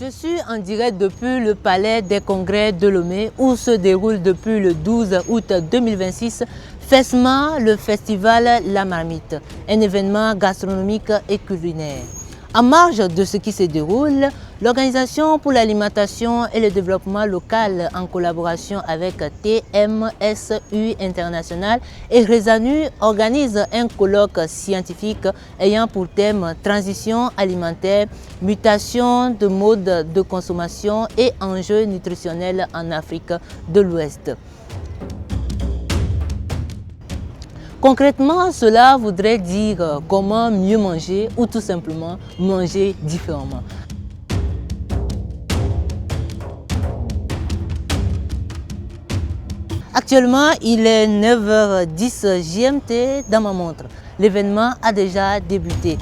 Je suis en direct depuis le Palais des Congrès de Lomé où se déroule depuis le 12 août 2026 FESMA, le festival La Marmite, un événement gastronomique et culinaire. En marge de ce qui se déroule, l'Organisation pour l'alimentation et le développement local en collaboration avec TMSU International et Rezanu organise un colloque scientifique ayant pour thème transition alimentaire, mutation de mode de consommation et enjeux nutritionnels en Afrique de l'Ouest. Concrètement, cela voudrait dire comment mieux manger ou tout simplement manger différemment. Actuellement, il est 9h10 GMT dans ma montre. L'événement a déjà débuté.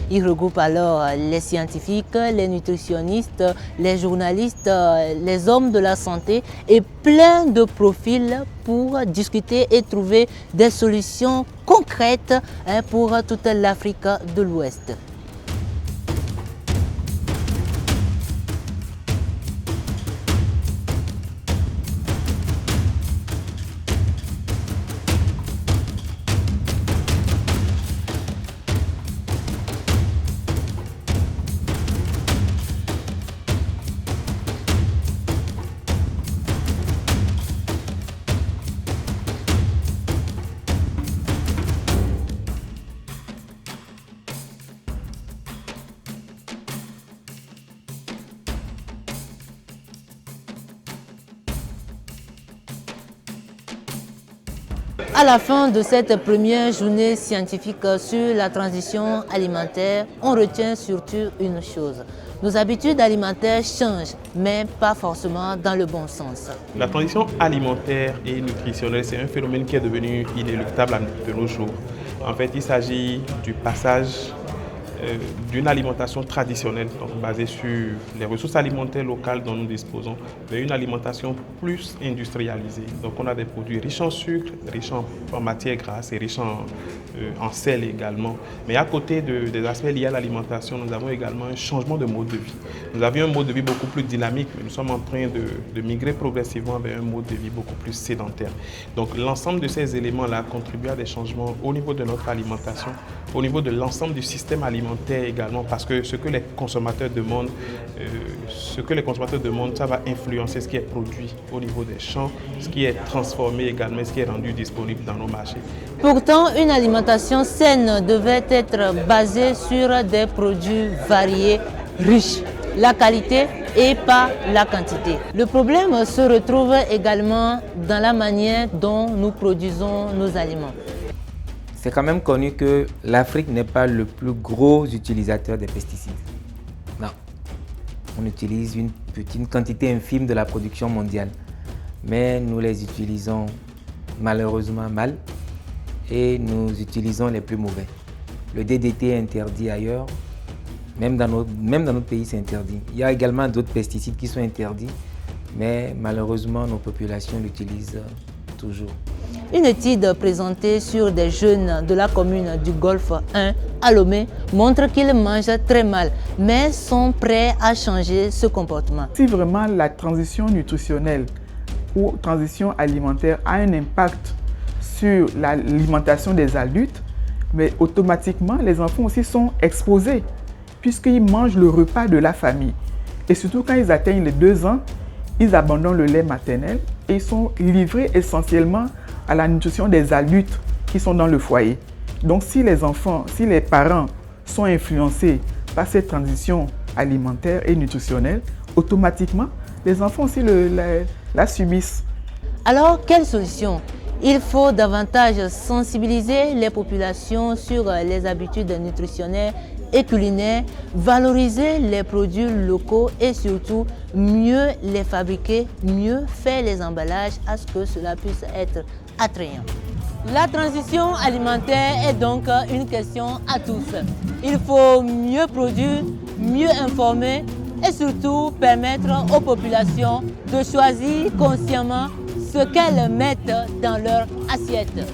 Il regroupe alors les scientifiques, les nutritionnistes, les journalistes, les hommes de la santé et plein de profils pour discuter et trouver des solutions concrètes pour toute l'Afrique de l'Ouest. À la fin de cette première journée scientifique sur la transition alimentaire, on retient surtout une chose. Nos habitudes alimentaires changent, mais pas forcément dans le bon sens. La transition alimentaire et nutritionnelle, c'est un phénomène qui est devenu inéluctable de nos jours. En fait, il s'agit du passage d'une alimentation traditionnelle, donc basée sur les ressources alimentaires locales dont nous disposons, vers une alimentation plus industrialisée. Donc on a des produits riches en sucre, riches en matières grasses et riches en sel également. Mais à côté des aspects liés à l'alimentation, nous avons également un changement de mode de vie. Nous avions un mode de vie beaucoup plus dynamique, mais nous sommes en train de migrer progressivement vers un mode de vie beaucoup plus sédentaire. Donc l'ensemble de ces éléments-là contribuent à des changements au niveau de notre alimentation, au niveau de l'ensemble du système alimentaire également, parce que ce que les consommateurs demandent, ça va influencer ce qui est produit au niveau des champs, ce qui est transformé également, ce qui est rendu disponible dans nos marchés. Pourtant, une alimentation saine devait être basée sur des produits variés, riches, la qualité et pas la quantité. Le problème se retrouve également dans la manière dont nous produisons nos aliments. C'est quand même connu que l'Afrique n'est pas le plus gros utilisateur des pesticides. Non. On utilise une petite quantité infime de la production mondiale. Mais nous les utilisons malheureusement mal et nous utilisons les plus mauvais. Le DDT est interdit ailleurs, même dans notre pays c'est interdit. Il y a également d'autres pesticides qui sont interdits, mais malheureusement nos populations l'utilisent toujours. Une étude présentée sur des jeunes de la commune du Golfe 1 à Lomé montre qu'ils mangent très mal, mais sont prêts à changer ce comportement. Si vraiment la transition nutritionnelle ou transition alimentaire a un impact sur l'alimentation des adultes, mais automatiquement les enfants aussi sont exposés puisqu'ils mangent le repas de la famille. Et surtout quand ils atteignent les 2 ans, ils abandonnent le lait maternel et ils sont livrés essentiellement à la nutrition des adultes qui sont dans le foyer. Donc si les parents sont influencés par cette transition alimentaire et nutritionnelle, automatiquement, les enfants aussi la subissent. Alors, quelle solution? Il faut davantage sensibiliser les populations sur les habitudes nutritionnelles et culinaires, valoriser les produits locaux et surtout mieux les fabriquer, mieux faire les emballages à ce que cela puisse être attrayant. La transition alimentaire est donc une question à tous. Il faut mieux produire, mieux informer et surtout permettre aux populations de choisir consciemment ce qu'elles mettent dans leur assiette.